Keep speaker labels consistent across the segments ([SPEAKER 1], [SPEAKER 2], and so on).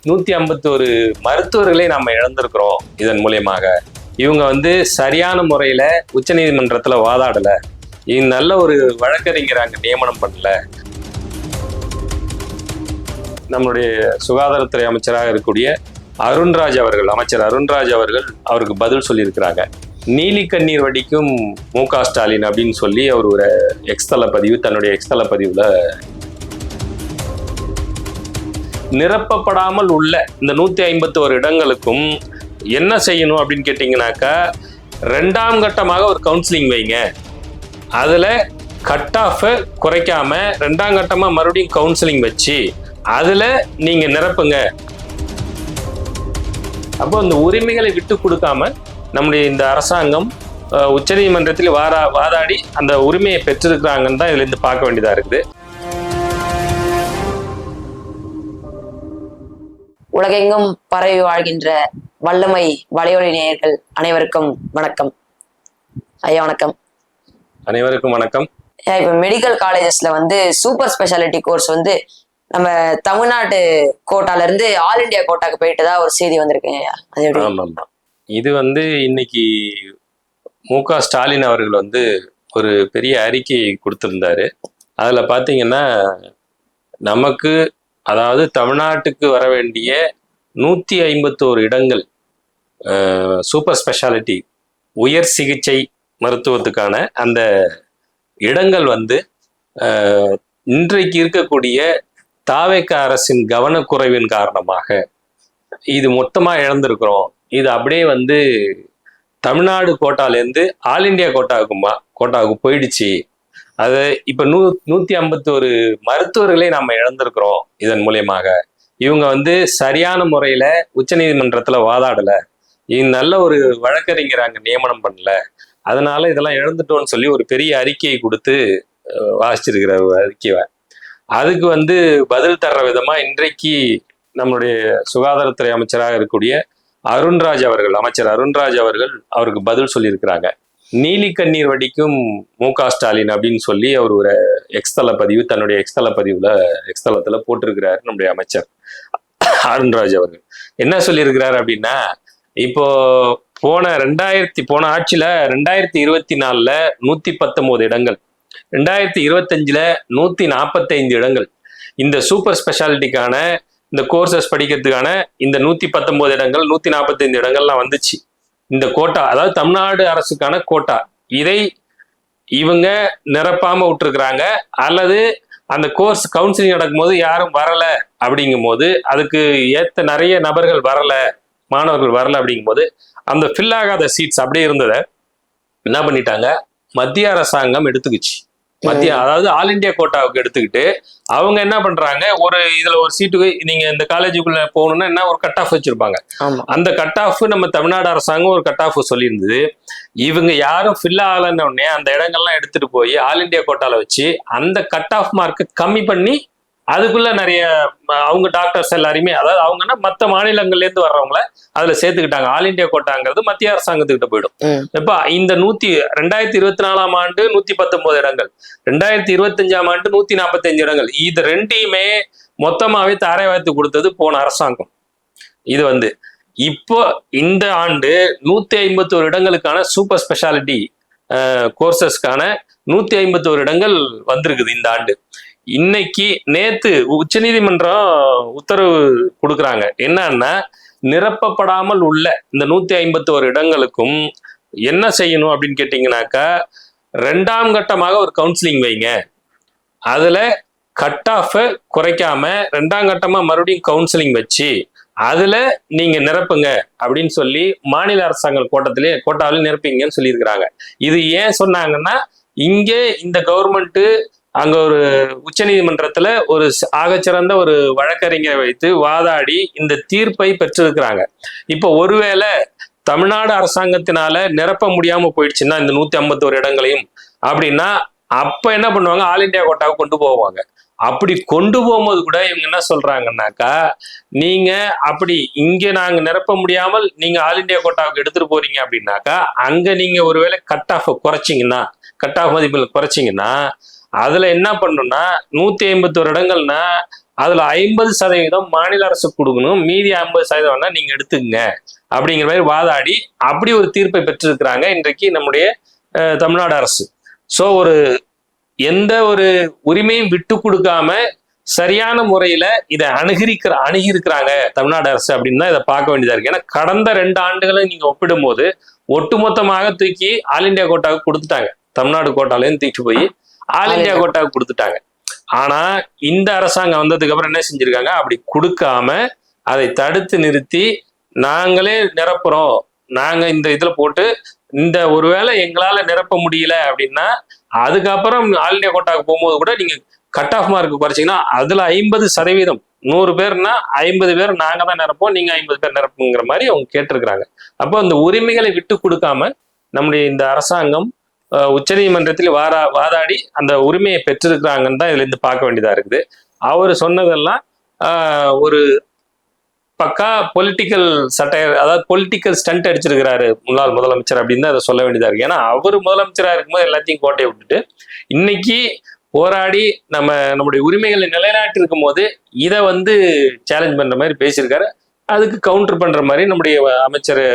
[SPEAKER 1] 151 மருத்துவர்களை நம்ம இழந்திருக்கிறோம். இதன் மூலியமாக இவங்க சரியான முறையில உச்சநீதிமன்றத்துல வாதாடல, நல்ல ஒரு வழக்கறிஞர் அங்க நியமனம் பண்ணல. நம்மளுடைய சுகாதாரத்துறை அமைச்சராக இருக்கக்கூடிய அமைச்சர் அருண்ராஜ் அவர்கள் அவருக்கு பதில் சொல்லியிருக்கிறாங்க. நீலி கண்ணீர் வடிக்கும் மு.க. ஸ்டாலின் அப்படின்னு சொல்லி அவர் ஒரு தன்னுடைய எக்ஸ்தல பதிவுல நிரப்பப்படாமல் உள்ள இந்த 151 இடங்களுக்கும் என்ன செய்யணும் அப்படின்னு கேட்டீங்கன்னாக்கா, 2ஆம் கட்டமாக ஒரு கவுன்சிலிங் வைங்க. அதுல கட் ஆஃப் குறைக்காம 2ஆம் கட்டமா மறுபடியும் கவுன்சிலிங் வச்சு அதுல நீங்க நிரப்புங்க. அப்போ இந்த உரிமைகளை விட்டு கொடுக்காம நம்முடைய இந்த அரசாங்கம் உச்சநீதிமன்றத்தில் வாதாடி அந்த உரிமையை பெற்றிருக்கிறாங்கன்னு தான் இதுல இருந்து பார்க்க வேண்டியதா இருக்குது.
[SPEAKER 2] உலகெங்கும் பரவி வாழ்கின்ற வல்லமை வலையொலி நேயர்கள் அனைவருக்கும் வணக்கம். ஐயா வணக்கம்.
[SPEAKER 1] அனைவருக்கும் வணக்கம்.
[SPEAKER 2] இப்ப மெடிக்கல் காலேஜஸ்ல சூப்பர் ஸ்பெஷாலிட்டி கோர்ஸ் நம்ம தமிழ்நாட்டு கோட்டால இருந்து ஆல் இண்டியா கோட்டாக்கு போயிட்டுதா ஒரு செய்தி வந்திருக்குங்க ஐயா.
[SPEAKER 1] இது இன்னைக்கு மு.க. ஸ்டாலின் அவர்கள் ஒரு பெரிய அறிக்கையை கொடுத்திருந்தாரு. அதுல பாத்தீங்கன்னா, நமக்கு அதாவது தமிழ்நாட்டுக்கு வர வேண்டிய 151 இடங்கள் சூப்பர் ஸ்பெஷாலிட்டி உயர் சிகிச்சை மருத்துவத்துக்கான அந்த இடங்கள் இன்றைக்கு இருக்கக்கூடிய தாவேக அரசின் கவனக்குறைவின் காரணமாக இது மொத்தமா இழந்திருக்கிறோம். இது அப்படியே தமிழ்நாடு கோட்டாலேருந்து ஆல் இண்டியா கோட்டாவுக்கு போயிடுச்சு. அது இப்ப 151 மருத்துவர்களை நம்ம இழந்திருக்கிறோம். இதன் மூலியமாக இவங்க சரியான முறையில உச்சநீதிமன்றத்துல வாதாடல, நல்ல ஒரு வழக்கறிஞர் அங்க நியமனம் பண்ணல, அதனால இதெல்லாம் இழந்துட்டோம்னு சொல்லி ஒரு பெரிய அறிக்கையை கொடுத்து வாசிச்சிருக்கிற அறிக்கையை. அதுக்கு பதில் தர்ற விதமா இன்றைக்கு நம்மளுடைய சுகாதாரத்துறை அமைச்சராக இருக்கக்கூடிய அமைச்சர் அருண்ராஜ் அவர்கள் அவருக்கு பதில் சொல்லியிருக்கிறாங்க. நீலி கண்ணீர் வடிக்கும் மு.க. ஸ்டாலின் அப்படின்னு சொல்லி அவர் ஒரு தன்னுடைய எக்ஸ்தலத்துல போட்டிருக்கிறாரு நம்முடைய அமைச்சர் அருண்ராஜ் அவர்கள். என்ன சொல்லியிருக்கிறாரு அப்படின்னா, இப்போ போன ஆட்சியில 2024ல 119 இடங்கள், 2025ல 145 இடங்கள் இந்த சூப்பர் ஸ்பெஷாலிட்டிக்கான இந்த கோர்சஸ் படிக்கிறதுக்கான இந்த 119 இடங்கள் 145 இடங்கள்லாம் வந்துச்சு. இந்த கோட்டா, அதாவது தமிழ்நாடு அரசுக்கான கோட்டா, இதை இவங்க நிரப்பாம விட்டுருக்குறாங்க. அல்லது அந்த கோர்ஸ் கவுன்சிலிங் நடக்கும்போது யாரும் வரல அப்படிங்கும் போது, அதுக்கு ஏத்த நிறைய நபர்கள் வரல, மாணவர்கள் வரல அப்படிங்கும் போது அந்த ஃபில் ஆகாத சீட்ஸ் அப்படியே இருந்ததை என்ன பண்ணிட்டாங்க, மத்திய அரசாங்கம் எடுத்துக்கிச்சு. அதாவது ஆல் இண்டியா கோட்டாவுக்கு எடுத்துக்கிட்டு அவங்க என்ன பண்றாங்க, இதுல ஒரு சீட்டுக்கு நீங்க இந்த காலேஜுக்குள்ள போகணும்னா என்ன ஒரு கட் ஆஃப் வச்சிருப்பாங்க. அந்த கட் ஆஃப் நம்ம தமிழ்நாடு அரசாங்கம் ஒரு கட் ஆஃப் சொல்லியிருந்தது. இவங்க யாரும் ஃபில் ஆகலன்னு உடனே அந்த இடங்கள்லாம் எடுத்துட்டு போய் ஆல் இண்டியா கோட்டால வச்சு அந்த கட் ஆஃப் மார்க்கை கம்மி பண்ணி அதுக்குள்ள நிறைய அவங்க டாக்டர்ஸ் எல்லாருமே, அதாவது அவங்கன்னா மற்ற மாநிலங்கள்ல இருந்து வர்றவங்கள அதுல சேர்த்துக்கிட்டாங்க. ஆல் இண்டியா கோட்டாங்கிறது மத்திய அரசாங்கத்துக்கிட்ட போயிடும். இப்ப இந்த 2024ஆம் ஆண்டு 119 இடங்கள், 2025ஆம் ஆண்டு 145 இடங்கள், இது ரெண்டையுமே மொத்தமாவே தாரை கொடுத்தது போன அரசாங்கம். இது இப்போ இந்த ஆண்டு 151 இடங்களுக்கான சூப்பர் ஸ்பெஷாலிட்டி கோர்சஸ்க்கான 151 இடங்கள் வந்திருக்குது இந்த ஆண்டு. நேத்து உச்சநீதிமன்றம் உத்தரவு கொடுக்குறாங்க. என்னன்னா, நிரப்பப்படாமல் உள்ள இந்த 151 இடங்களுக்கும் என்ன செய்யணும் அப்படின்னு கேட்டீங்கன்னாக்கா, 2ஆம் கட்டமாக ஒரு கவுன்சிலிங் வைங்க. அதுல கட் ஆஃப் குறைக்காம 2ஆம் கட்டமா மறுபடியும் கவுன்சிலிங் வச்சு அதுல நீங்க நிரப்புங்க அப்படின்னு சொல்லி மாநில அரசாங்கம் கோட்டாவிலே நிரப்பிங்கன்னு சொல்லியிருக்கிறாங்க. இது ஏன் சொன்னாங்கன்னா, இங்கே இந்த கவர்மெண்ட் அங்க ஒரு உச்ச நீதிமன்றத்துல ஒரு ஆகச்சிறந்த ஒரு வழக்கறிஞரை வைத்து வாதாடி இந்த தீர்ப்பை பெற்றிருக்கிறாங்க. இப்போ ஒருவேளை தமிழ்நாடு அரசாங்கத்தினால நிரப்ப முடியாம போயிடுச்சுன்னா இந்த 151 இடங்களையும் அப்படின்னா, அப்ப என்ன பண்ணுவாங்க, ஆல் இண்டியா கோட்டாவுக்கு கொண்டு போவாங்க. அப்படி கொண்டு போகும்போது கூட இவங்க என்ன சொல்றாங்கன்னாக்கா, நீங்க அப்படி இங்க நாங்க நிரப்ப முடியாமல் நீங்க ஆல் இண்டியா கோட்டாவுக்கு எடுத்துட்டு போறீங்க அப்படின்னாக்கா, அங்க நீங்க ஒருவேளை கட் ஆஃப் குறைச்சிங்கன்னா, கட் ஆஃப் மதிப்புகள் குறைச்சிங்கன்னா, அதுல என்ன பண்ணும்னா 151 இடங்கள்னா அதுல 50% மாநில அரசு கொடுக்கணும், மீதி 50% வேணா நீங்க எடுத்துக்கங்க அப்படிங்கிற மாதிரி வாதாடி அப்படி ஒரு தீர்ப்பை பெற்றிருக்கிறாங்க இன்றைக்கு நம்முடைய தமிழ்நாடு அரசு. ஸோ ஒரு எந்த ஒரு உரிமையும் விட்டு கொடுக்காம சரியான முறையில இதை அணுகியிருக்கிறாங்க தமிழ்நாடு அரசு அப்படின்னு தான் இதை பார்க்க வேண்டியதா இருக்கு. ஏன்னா கடந்த 2 ஆண்டுகளை நீங்க ஒப்பிடும் போது ஒட்டுமொத்தமாக தூக்கி ஆல் இண்டியா கோட்டாவுக்கு கொடுத்துட்டாங்க. தமிழ்நாடு கோட்டாலேருந்து தூக்கி போய் ஆல் இண்டியா கோட்டாவுக்கு கொடுத்துட்டாங்க. ஆனா இந்த அரசாங்கம் வந்ததுக்கு அப்புறம் என்ன செஞ்சிருக்காங்க, அப்படி கொடுக்காம அதை தடுத்து நிறுத்தி நாங்களே நிரப்புறோம், நாங்க இந்த இதுல போட்டு இந்த ஒருவேளை எங்களால நிரப்ப முடியல அப்படின்னா அதுக்கப்புறம் ஆல் இண்டியா கோட்டாவுக்கு போகும்போது கூட நீங்க கட் ஆஃப் மார்க் குறைச்சிங்கன்னா அதுல 50%, 100 பேர்னா 50 பேர் நாங்க தான் நிரப்போம், நீங்க 50 பேர் நிரப்புங்கிற மாதிரி அவங்க கேட்டிருக்கிறாங்க. அப்போ அந்த உரிமைகளை விட்டு கொடுக்காம நம்முடைய இந்த அரசாங்கம் உச்சநீதிமன்றத்தில் வாதாடி அந்த உரிமையை பெற்றிருக்கிறாங்கன்னு தான் இதுல இருந்து பார்க்க வேண்டியதா இருக்குது. அவர் சொன்னதெல்லாம் ஒரு பக்கா பொலிட்டிக்கல் சட்டையர், அதாவது பொலிட்டிக்கல் ஸ்டண்ட் அடிச்சிருக்கிறாரு முன்னாள் முதலமைச்சர் அப்படின்னு தான் அதை சொல்ல வேண்டியதா இருக்கு. ஏன்னா அவர் முதலமைச்சரா இருக்கும்போது எல்லாத்தையும் கோட்டையை விட்டுட்டு இன்னைக்கு போராடி நம்முடைய உரிமைகளை நிலைநாட்டி இருக்கும் போது இதை வந்து சேலஞ்ச் பண்ற மாதிரி பேசியிருக்காரு. அதுக்கு கவுண்டர் பண்ற மாதிரி நம்முடைய அமைச்சர்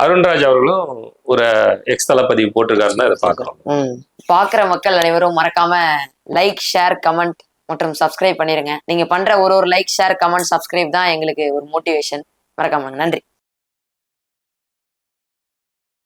[SPEAKER 1] அருண்ராஜ் அவர்களும் ஒரு எக்ஸ் தளபதிவு போட்டிருக்காருன்னு அதை பார்க்கிறோம்.
[SPEAKER 2] பாக்குற மக்கள் அனைவரும் மறக்காம லைக், ஷேர், கமெண்ட் மற்றும் சப்ஸ்கிரைப் பண்ணிருங்க. நீங்க பண்ற ஒரு லைக், ஷேர், கமெண்ட், சப்ஸ்கிரைப் தான் எங்களுக்கு ஒரு மோட்டிவேஷன். மறக்காம. நன்றி.